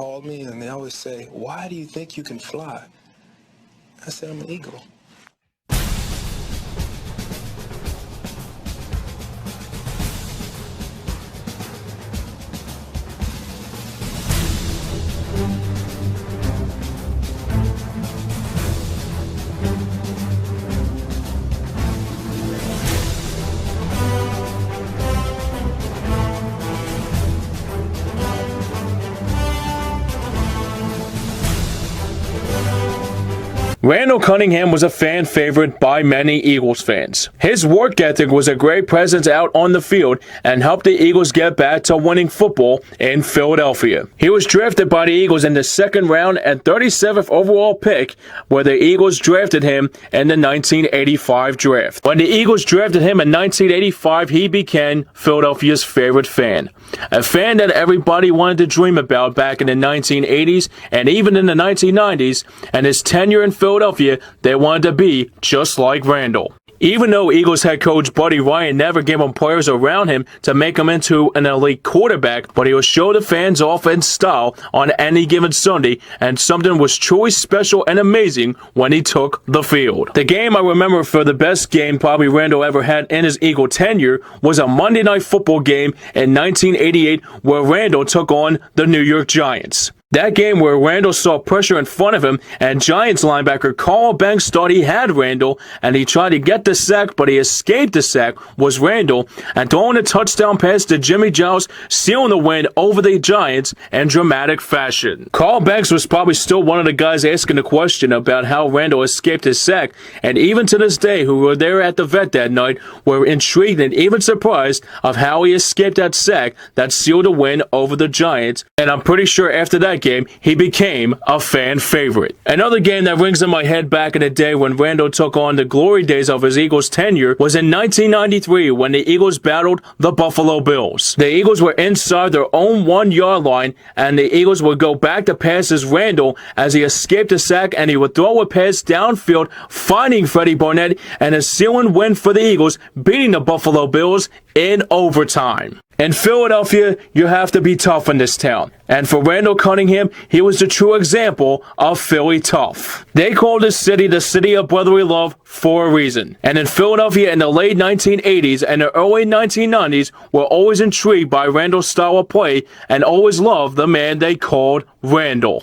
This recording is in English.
called me and they always say, "Why do you think you can fly?" I said, "I'm an eagle." Randall Cunningham was a fan favorite by many Eagles fans. His work ethic was a great presence out on the field and helped the Eagles get back to winning football in Philadelphia. He was drafted by the Eagles in the second round at 37th overall pick, where the Eagles drafted him in the 1985 draft. When the Eagles drafted him in 1985, he became Philadelphia's favorite fan. A fan that everybody wanted to dream about back in the 1980s and even in the 1990s, and his tenure in Philadelphia, they wanted to be just like Randall. Even though Eagles head coach Buddy Ryan never gave him players around him to make him into an elite quarterback, but he would show the fans off in style on any given Sunday, and something was truly special and amazing when he took the field. The game I remember for the best game probably Randall ever had in his Eagle tenure was a Monday Night Football game in 1988 where Randall took on the New York Giants. That game where Randall saw pressure in front of him and Giants linebacker Carl Banks thought he had Randall and he tried to get the sack, but he escaped the sack, was Randall, and throwing a touchdown pass to Jimmy Giles, sealing the win over the Giants in dramatic fashion. Carl Banks was probably still one of the guys asking the question about how Randall escaped his sack, and even to this day who were there at the vet that night were intrigued and even surprised of how he escaped that sack that sealed the win over the Giants, and I'm pretty sure after that game, he became a fan favorite. Another game that rings in my head back in the day when Randall took on the glory days of his Eagles tenure was in 1993 when the Eagles battled the Buffalo Bills. The Eagles were inside their own 1-yard line and the Eagles would go back to passes Randall as he escaped a sack and he would throw a pass downfield, finding Freddie Barnett and a sealing win for the Eagles, beating the Buffalo Bills in overtime. In Philadelphia, you have to be tough in this town. And for Randall Cunningham, he was the true example of Philly tough. They called this city the city of brotherly love for a reason. And in Philadelphia in the late 1980s and the early 1990s were always intrigued by Randall's style of play and always loved the man they called Randall.